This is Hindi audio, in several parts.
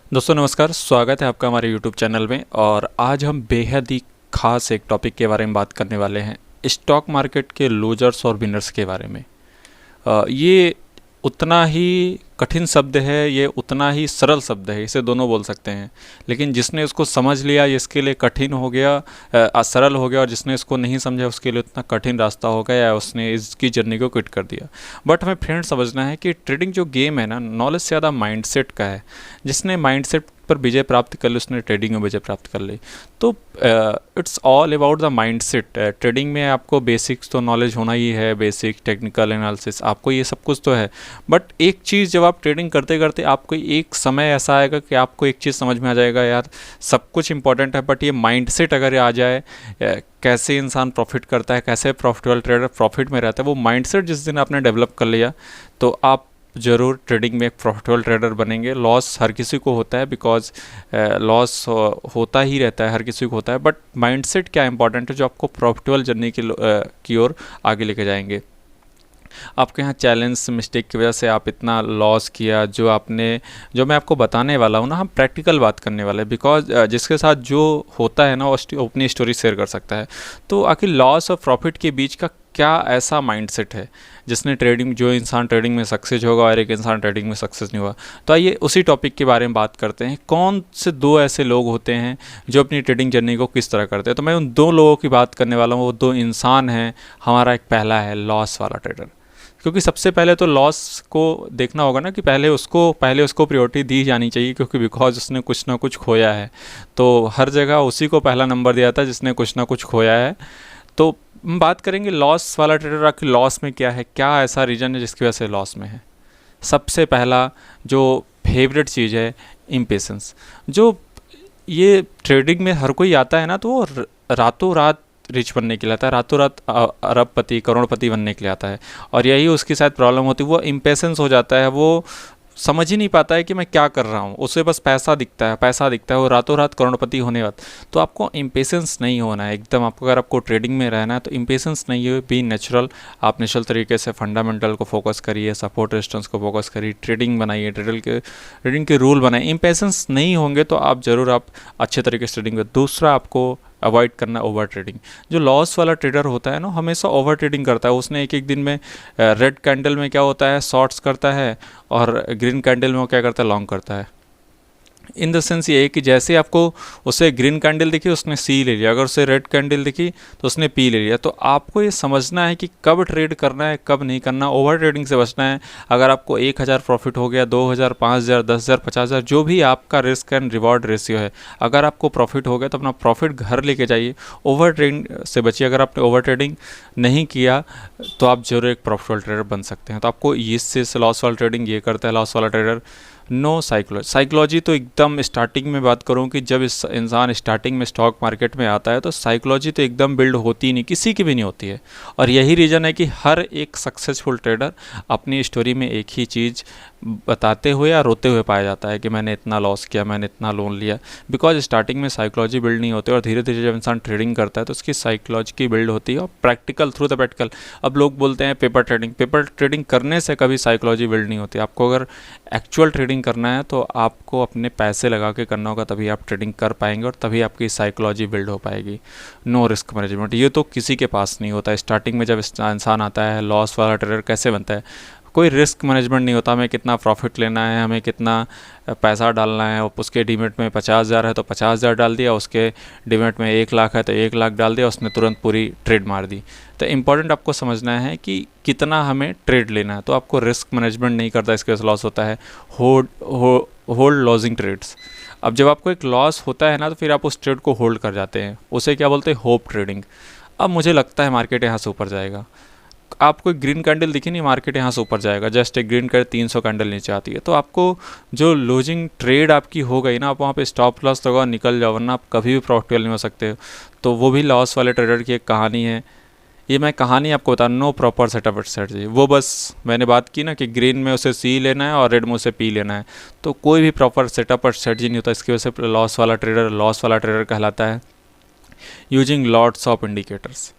दोस्तों नमस्कार, स्वागत है आपका हमारे यूट्यूब चैनल में। और आज हम बेहद ही ख़ास एक टॉपिक के बारे में बात करने वाले हैं, स्टॉक मार्केट के लूजर्स और विनर्स के बारे में। ये उतना ही कठिन शब्द है, ये उतना ही सरल शब्द है, इसे दोनों बोल सकते हैं। लेकिन जिसने उसको समझ लिया ये इसके लिए कठिन हो गया, सरल हो गया, और जिसने इसको नहीं समझा उसके लिए उतना कठिन रास्ता हो गया या उसने इसकी जर्नी को क्विट कर दिया। बट हमें फ्रेंड समझना है कि ट्रेडिंग जो गेम है ना, नॉलेज से ज़्यादा माइंडसेट का है। जिसने माइंडसेट पर विजय प्राप्त कर ली उसने ट्रेडिंग में विजय प्राप्त कर ली। तो it's all about the mindset. Trading में आपको बेसिक्स तो नॉलेज होना ही है, बेसिक टेक्निकल एनालिसिस, आपको ये सब कुछ तो है। बट एक चीज़, जब आप ट्रेडिंग करते करते आपको एक समय ऐसा आएगा कि आपको एक चीज़ समझ में आ जाएगा, यार सब कुछ इंपॉर्टेंट है बट ये माइंडसेट अगर आ जाए, कैसे इंसान प्रॉफिट करता है, कैसे प्रॉफिटेबल ट्रेडर प्रॉफिट में रहता है, वो माइंडसेट जिस दिन आपने डेवलप कर लिया तो आप ज़रूर ट्रेडिंग में एक प्रॉफिटेबल ट्रेडर बनेंगे। लॉस हर किसी को होता है, बिकॉज लॉस होता ही रहता है, हर किसी को होता है। बट माइंडसेट क्या इंपॉर्टेंट है जो आपको प्रॉफिटेबल जर्नी की ओर आगे लेके जाएंगे। आपके यहाँ चैलेंज मिस्टेक की वजह से आप इतना लॉस किया, जो मैं आपको बताने वाला हूँ ना, हम प्रैक्टिकल बात करने वाले हैं। बिकॉज जिसके साथ जो होता है ना वो अपनी स्टोरी शेयर कर सकता है। तो आखिर लॉस और प्रॉफिट के बीच का क्या ऐसा माइंडसेट है जिसने जो इंसान ट्रेडिंग में सक्सेस होगा और एक इंसान ट्रेडिंग में सक्सेस नहीं हुआ। तो आइए उसी टॉपिक के बारे में बात करते हैं। कौन से दो ऐसे लोग होते हैं जो अपनी ट्रेडिंग जर्नी को किस तरह करते हैं। तो मैं उन दो लोगों की बात करने वाला हूँ। वो दो इंसान हैं। हमारा एक पहला है लॉस वाला ट्रेडर। क्योंकि सबसे पहले तो लॉस को देखना होगा ना, कि पहले उसको प्रायोरिटी दी जानी चाहिए, क्योंकि बिकॉज उसने कुछ ना कुछ खोया है। तो हर जगह उसी को पहला नंबर दिया था जिसने कुछ ना कुछ खोया है। तो हम बात करेंगे लॉस वाला ट्रेडर। आखिर लॉस में क्या है, क्या ऐसा रीज़न है जिसकी वजह से लॉस में है। सबसे पहला जो फेवरेट चीज़ है, इम्पेशंस। जो ये ट्रेडिंग में हर कोई आता है ना, तो वो रातों रात रिच बनने के लिए आता है, रातों रात अरबपति करोड़पति बनने के लिए आता है। और यही उसकी शायद प्रॉब्लम होती है, वो इम्पेशेंस हो जाता है। वो समझ ही नहीं पाता है कि मैं क्या कर रहा हूँ, उसे बस पैसा दिखता है, पैसा दिखता है, वो रातों रात करोड़पति होने वाला। तो आपको इम्पेशेंस नहीं होना है एकदम। आपको अगर आपको ट्रेडिंग में रहना है तो इम्पेशेंस नहीं हो, बी नेचुरल। आप नेचुरल तरीके से फंडामेंटल को फोकस करिए, सपोर्ट रेजिस्टेंस को फोकस करिए, ट्रेडिंग बनाइए, ट्रेडिंग के रूल बनाइए। इम्पेशेंस नहीं होंगे तो आप ज़रूर आप अच्छे तरीके से ट्रेडिंग कर। दूसरा आपको अवॉइड करना ओवर ट्रेडिंग। जो लॉस वाला ट्रेडर होता है ना, हमेशा ओवर ट्रेडिंग करता है। उसने एक एक दिन में रेड कैंडल में क्या होता है, शॉर्ट्स करता है, और ग्रीन कैंडल में वो क्या करता है, लॉन्ग करता है। इन द सेंस ये है कि जैसे आपको उसे ग्रीन कैंडल दिखी उसने सी ले लिया, अगर उसे रेड कैंडल दिखी तो उसने पी ले लिया। तो आपको ये समझना है कि कब ट्रेड करना है, कब नहीं करना। ओवर ट्रेडिंग से बचना है। अगर आपको 1000 प्रॉफिट हो गया, 2000, 5000, 10,000, 50,000, जो भी आपका रिस्क एंड रिवॉर्ड रेशियो है, अगर आपको प्रॉफिट हो गया तो अपना प्रॉफिट घर लेके जाइए। ओवर ट्रेडिंग से बचिए। अगर आपने ओवर ट्रेडिंग नहीं किया तो आप जरूर एक प्रॉफिटेबल ट्रेडर बन सकते हैं। तो आपको इससे लॉस वाला ट्रेडिंग ये करता है लॉस वाला ट्रेडर। नो साइकोलॉजी तो एकदम स्टार्टिंग में बात करूं कि जब इस इंसान स्टार्टिंग में स्टॉक मार्केट में आता है तो साइकोलॉजी तो एकदम बिल्ड होती नहीं, किसी की भी नहीं होती है। और यही रीज़न है कि हर एक सक्सेसफुल ट्रेडर अपनी स्टोरी में एक ही चीज़ बताते हुए या रोते हुए पाया जाता है कि मैंने इतना लॉस किया, मैंने इतना लोन लिया। बिकॉज स्टार्टिंग में साइकोलॉजी बिल्ड नहीं होती, और धीरे धीरे जब इंसान ट्रेडिंग करता है तो उसकी साइकोलॉजी की बिल्ड होती है, और प्रैक्टिकल थ्रू द प्रैक्टिकल। अब लोग बोलते हैं पेपर ट्रेडिंग करने से कभी साइकोलॉजी बिल्ड नहीं होती। आपको अगर एक्चुअल ट्रेडिंग करना है तो आपको अपने पैसे लगा के करना होगा, तभी आप ट्रेडिंग कर पाएंगे और तभी आपकी साइकोलॉजी बिल्ड हो पाएगी। नो रिस्क मैनेजमेंट, ये तो किसी के पास नहीं होता। स्टार्टिंग में जब इंसान आता है, लॉस वाला ट्रेडर कैसे बनता है, कोई रिस्क मैनेजमेंट नहीं होता। हमें कितना प्रॉफिट लेना है, हमें कितना पैसा डालना है। उसके डीमेट में 50,000 है तो 50,000 डाल दिया, उसके डीमेट में 1 लाख है तो 1 लाख डाल दिया, उसने तुरंत पूरी ट्रेड मार दी। तो इम्पॉर्टेंट आपको समझना है कि कितना हमें ट्रेड लेना है। तो आपको रिस्क मैनेजमेंट नहीं करता, इसके वजह से लॉस होता है। Hold losing trades. अब जब आपको एक लॉस होता है ना तो फिर आप उस ट्रेड को होल्ड कर जाते हैं, उसे क्या बोलते हैं, होप ट्रेडिंग। अब मुझे लगता है मार्केट यहाँ से ऊपर जाएगा। आपको एक ग्रीन कैंडल दिखी नहीं, मार्केट यहाँ से ऊपर जाएगा, जस्ट एक ग्रीन कैंडल 300 कैंडल नीचे आती है, तो आपको जो लूजिंग ट्रेड आपकी हो गई ना, आप वहाँ पे स्टॉप लॉस लगा निकल जाओ, वरना आप कभी भी प्रॉफिटेबल नहीं हो सकते। तो वो भी लॉस वाले ट्रेडर की एक कहानी है। ये मैं कहानी आपको बता, नो प्रॉपर सेटअप स्ट्रेटजी। वो बस मैंने बात की ना कि ग्रीन में उसे सी लेना है और रेड में उसे पी लेना है, तो कोई भी प्रॉपर सेटअप और स्ट्रेटजी नहीं होता। इसकी वजह से लॉस वाला ट्रेडर कहलाता है। Using lots of indicators.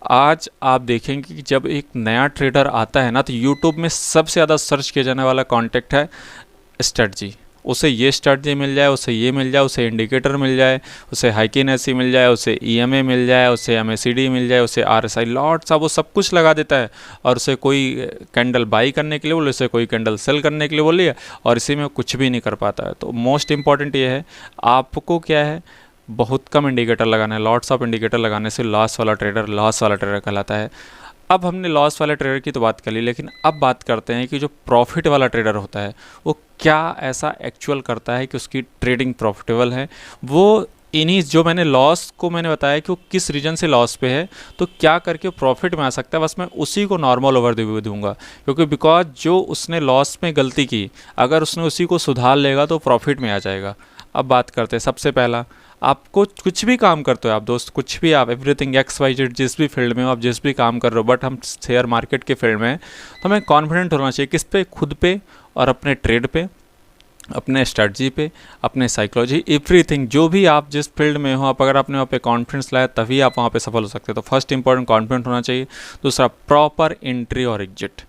आज आप देखेंगे कि जब एक नया ट्रेडर आता है ना, तो यूट्यूब में सबसे ज़्यादा सर्च किया जाने वाला कॉन्टेक्ट है स्ट्रेटजी। उसे ये स्ट्रैटेजी मिल जाए, उसे ये मिल जाए, उसे इंडिकेटर मिल जाए, उसे हाइकिनेसी मिल जाए, उसे ईएमए मिल जाए, उसे एमएसीडी मिल जाए, उसे आरएसआई लॉट्स, अब वो सब कुछ लगा देता है। और उसे कोई कैंडल बाई करने के लिए बोले, उसे कोई कैंडल सेल करने के लिए बोलिए, और इसी में कुछ भी नहीं कर पाता है। तो मोस्ट इंपॉर्टेंट ये है, आपको क्या है, बहुत कम इंडिकेटर लगाना है। लॉट्स ऑफ इंडिकेटर लगाने से लॉस वाला ट्रेडर कहलाता है। अब हमने लॉस वाले ट्रेडर की तो बात कर ली, लेकिन अब बात करते हैं कि जो प्रॉफिट वाला ट्रेडर होता है वो क्या ऐसा एक्चुअल करता है कि उसकी ट्रेडिंग प्रॉफिटेबल है। वो इन्हीं जो मैंने लॉस को मैंने बताया कि वो किस रीजन से लॉस पे है, तो क्या करके प्रॉफिट में आ सकता है, बस मैं उसी को नॉर्मल ओवरव्यू दूंगा। क्योंकि बिकॉज जो उसने लॉस में गलती की, अगर उसने उसी को सुधार लेगा तो प्रॉफिट में आ जाएगा। अब बात करते हैं, सबसे पहला, आपको कुछ भी काम करते हो आप दोस्त, कुछ भी आप एवरीथिंग एक्स वाई जेड जिस भी फील्ड में हो, आप जिस भी काम कर रहे हो, बट हम शेयर मार्केट के फील्ड में हैं, तो हमें कॉन्फिडेंट होना चाहिए किस पे, खुद पे और अपने ट्रेड पे, अपने स्ट्रेटजी पे, अपने साइकोलॉजी, एवरीथिंग। जो भी आप जिस फील्ड में हो, आप अगर अपने वहाँ पे कॉन्फिडेंस लाए तभी आप वहाँ पे सफल हो सकते हो। तो फर्स्ट इंपॉर्टेंट कॉन्फिडेंट होना चाहिए। दूसरा, प्रॉपर एंट्री और एग्जिट।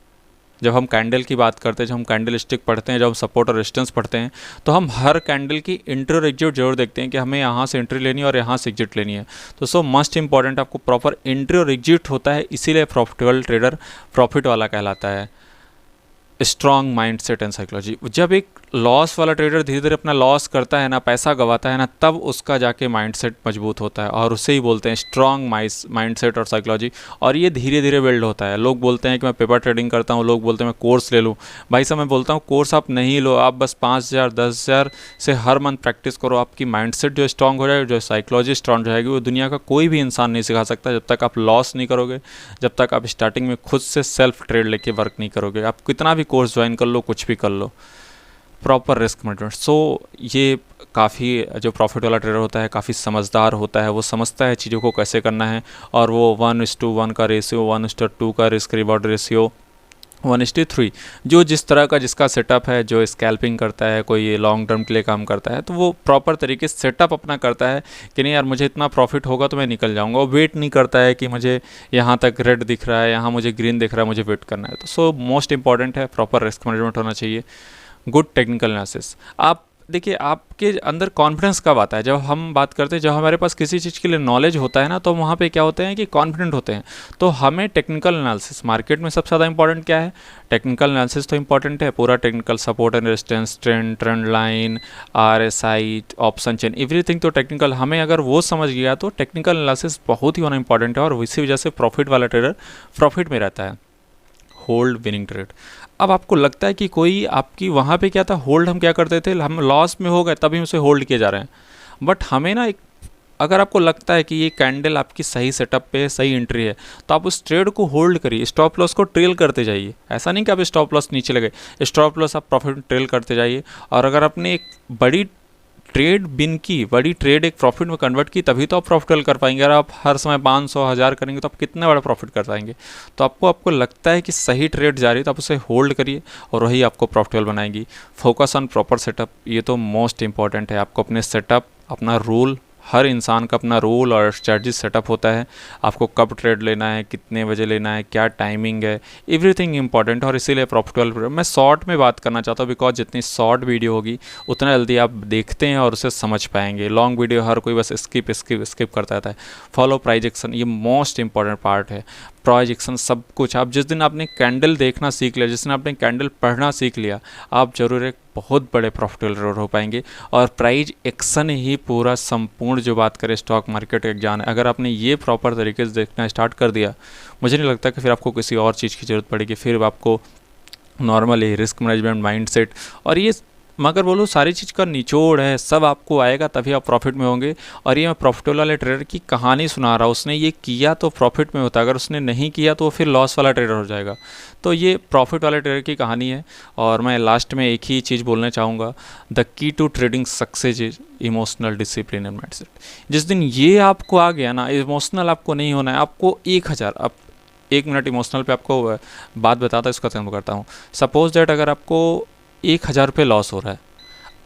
जब हम कैंडल की बात करते हैं, जब हम कैंडल स्टिक पढ़ते हैं, जब हम सपोर्ट और रेजिस्टेंस पढ़ते हैं, तो हम हर कैंडल की एंट्री और एग्जिट जरूर देखते हैं कि हमें यहाँ से एंट्री लेनी है और यहाँ से एग्जिट लेनी है। तो सो मस्ट इंपॉर्टेंट, आपको प्रॉपर एंट्री और एग्जिट होता है, इसीलिए प्रॉफिटेबल ट्रेडर प्रॉफिट वाला कहलाता है। Strong mindset and psychology. जब एक लॉस वाला ट्रेडर धीरे धीरे अपना लॉस करता है ना, पैसा गंवाता है ना, तब उसका जाके माइंडसेट मजबूत होता है, और उसे ही बोलते हैं स्ट्रॉन्ग माइंडसेट और साइकोलॉजी। और ये धीरे धीरे बिल्ड होता है। लोग बोलते हैं कि मैं पेपर ट्रेडिंग करता हूँ, लोग बोलते हैं मैं कोर्स ले लूँ। भाई साहब, मैं बोलता हूँ कोर्स आप नहीं लो, आप बस 5,000 10,000 से हर मंथ प्रैक्टिस करो। आपकी माइंडसेट जो स्ट्रॉन्ग हो जाएगी, जो साइकोलॉजी स्ट्रॉन्ग हो जाएगी, वो दुनिया का कोई भी इंसान नहीं सिखा सकता। जब तक आप लॉस नहीं करोगे, जब तक आप स्टार्टिंग में खुद से सेल्फ ट्रेड लेके वर्क नहीं करोगे, आप कितना भी कोर्स ज्वाइन कर लो, कुछ भी कर लो। Proper risk management. सो ये काफ़ी, जो प्रॉफिट वाला ट्रेडर होता है काफ़ी समझदार होता है, वो समझता है चीज़ों को कैसे करना है, और वो 1:1 का रेशियो, 1:2 का रिस्क रिवॉर्ड रेशियो, 1:3, जो जिस तरह का जिसका सेटअप है, जो स्कैल्पिंग करता है, कोई लॉन्ग टर्म के लिए काम करता है, तो वो प्रॉपर तरीके से सेटअप अपना करता है कि नहीं यार मुझे इतना प्रॉफिट होगा तो मैं निकल जाऊंगा। वो वेट नहीं करता है कि मुझे यहाँ तक रेड दिख रहा है, यहाँ मुझे ग्रीन दिख रहा है, मुझे वेट करना है। तो सो मोस्ट इंपॉर्टेंट है, प्रॉपर रिस्क मैनेजमेंट होना चाहिए। Good technical analysis. आप देखिए, आपके अंदर कॉन्फिडेंस कब आता है, जब हम बात करते हैं, जब हमारे पास किसी चीज़ के लिए नॉलेज होता है ना, तो वहाँ पे क्या होते हैं कि कॉन्फिडेंट होते हैं। तो हमें टेक्निकल एनालिसिस, मार्केट में सबसे ज़्यादा इंपॉर्टेंट क्या है, टेक्निकल एनालिसिस तो इंपॉर्टेंट है। पूरा technical, support and resistance, trend line, RSI, option chain, everything तो टेक्निकल। हमें अगर वो समझ गया तो टेक्निकल एनालिसिस बहुत ही होना इंपॉर्टेंट है, और इसी वजह से प्रॉफिट वाला ट्रेडर प्रॉफिट में रहता है। Hold winning trade. अब आपको लगता है कि कोई आपकी वहाँ पे क्या था, होल्ड हम क्या करते थे, हम लॉस में हो गए तभी उसे होल्ड किए जा रहे हैं। बट हमें ना, एक अगर आपको लगता है कि ये कैंडल आपकी सही सेटअप पे सही एंट्री है, तो आप उस ट्रेड को होल्ड करिए, स्टॉप लॉस को ट्रेल करते जाइए। ऐसा नहीं कि आप स्टॉप लॉस नीचे लगे, स्टॉप लॉस आप प्रॉफिट में ट्रेल करते जाइए। और अगर आपने एक बड़ी ट्रेड बिन की, बड़ी ट्रेड एक प्रॉफिट में कन्वर्ट की, तभी तो आप प्रॉफिटेबल कर पाएंगे। अगर आप हर समय 500 1000 करेंगे तो आप कितना बड़ा प्रॉफिट कर पाएंगे। तो आपको लगता है कि सही ट्रेड जा रही है तो आप उसे होल्ड करिए, और वही आपको प्रॉफिटेबल बनाएगी। फोकस ऑन प्रॉपर सेटअप, ये तो मोस्ट इंपॉर्टेंट है। आपको अपने सेटअप, अपना रूल, हर इंसान का अपना रूल और स्ट्रेटजी सेटअप होता है। आपको कब ट्रेड लेना है, कितने बजे लेना है, क्या टाइमिंग है, एवरीथिंग इंपॉर्टेंट। और इसीलिए प्रॉफिटेबल मैं शॉर्ट में बात करना चाहता हूँ, बिकॉज जितनी शॉर्ट वीडियो होगी उतना जल्दी आप देखते हैं और उसे समझ पाएंगे। लॉन्ग वीडियो हर कोई बस स्किप करता रहता है। फॉलो प्राइजेक्शन, ये मोस्ट इंपॉर्टेंट पार्ट है। प्राइजेक्शन सब कुछ, आप जिस दिन आपने कैंडल देखना सीख लिया, जिस दिन आपने कैंडल पढ़ना सीख लिया, आप जरूर एक बहुत बड़े प्रॉफिटेबल ट्रेडर हो पाएंगे। और प्राइज एक्शन ही पूरा संपूर्ण जो बात करें स्टॉक मार्केट एक जान है। अगर आपने ये प्रॉपर तरीके से देखना स्टार्ट कर दिया, मुझे नहीं लगता कि फिर आपको किसी और चीज़ की ज़रूरत पड़ेगी। फिर आपको नॉर्मली रिस्क मैनेजमेंट, माइंडसेट, और ये मगर बोलो सारी चीज़ का निचोड़ है, सब आपको आएगा तभी आप प्रॉफिट में होंगे। और ये मैं प्रॉफिटेबल वाले ट्रेडर की कहानी सुना रहा हूँ, उसने ये किया तो प्रॉफिट में होता, अगर उसने नहीं किया तो फिर लॉस वाला ट्रेडर हो जाएगा। तो ये प्रॉफिट वाले ट्रेडर की कहानी है। और मैं लास्ट में एक ही चीज़ बोलना चाहूँगा, the key to trading success is emotional discipline and mindset. जिस दिन ये आपको आ गया ना, इमोशनल आपको नहीं होना है। आपको 1000, अब 1 मिनट इमोशनल पे आपको बात बताता है, इसका खत्म करता हूँ। सपोज दैट अगर आपको 1000 रुपये लॉस हो रहा है,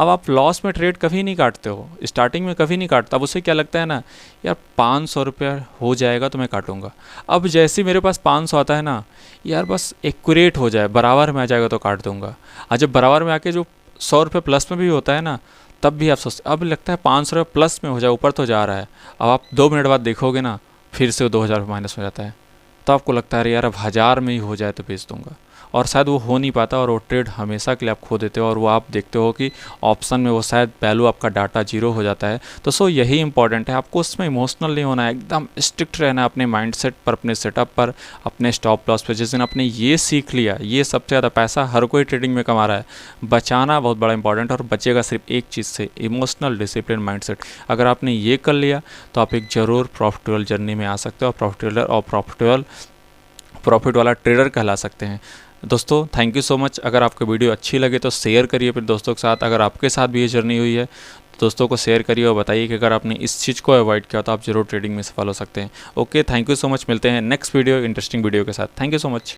अब आप लॉस में ट्रेड कभी नहीं काटते हो, स्टार्टिंग में कभी नहीं काटता। अब उसे क्या लगता है ना, यार 500 रुपया हो जाएगा तो मैं काटूंगा। अब जैसे ही मेरे पास 500 आता है ना, यार बस एक्यूरेट हो जाए, बराबर में आ जाएगा तो काट दूंगा। और जब बराबर में आके जो 100 रुपये प्लस में भी होता है ना, तब भी आप सोचते, अब लगता है 500 रुपये प्लस में हो जाए, ऊपर तो जा रहा है। अब आप 2 मिनट बाद देखोगे ना, फिर से 2000 माइनस हो जाता है, तो आपको लगता है अरे यार अब 1000 में ही हो जाए तो बेच दूंगा, और शायद वो हो नहीं पाता, और वो ट्रेड हमेशा के लिए आप खो देते हो, और वो आप देखते हो कि ऑप्शन में वो शायद वैल्यू आपका डाटा जीरो हो जाता है। तो सो यही इंपॉर्टेंट है, आपको उसमें इमोशनल नहीं होना है, एकदम स्ट्रिक्ट रहना है अपने माइंडसेट पर, अपने सेटअप पर, अपने स्टॉप लॉस पर। जिस दिन आपने ये सीख लिया, ये सबसे ज़्यादा पैसा हर कोई ट्रेडिंग में कमा रहा है, बचाना बहुत बड़ा इंपॉर्टेंट है, और बचेगा सिर्फ एक चीज़ से, इमोशनल डिसिप्लिन माइंडसेट। अगर आपने ये कर लिया तो आप एक ज़रूर प्रॉफिटेबल जर्नी में आ सकते हो, और प्रॉफिट वाला ट्रेडर कहला सकते हैं। दोस्तों थैंक यू सो मच। अगर आपको वीडियो अच्छी लगे तो शेयर करिए फिर दोस्तों के साथ। अगर आपके साथ भी ये जर्नी हुई है तो दोस्तों को शेयर करिए, और बताइए कि अगर आपने इस चीज़ को अवॉइड किया तो आप जरूर ट्रेडिंग में सफल हो सकते हैं। Okay, thank you so much. मिलते हैं नेक्स्ट वीडियो, इंटरेस्टिंग वीडियो के साथ। Thank you so much.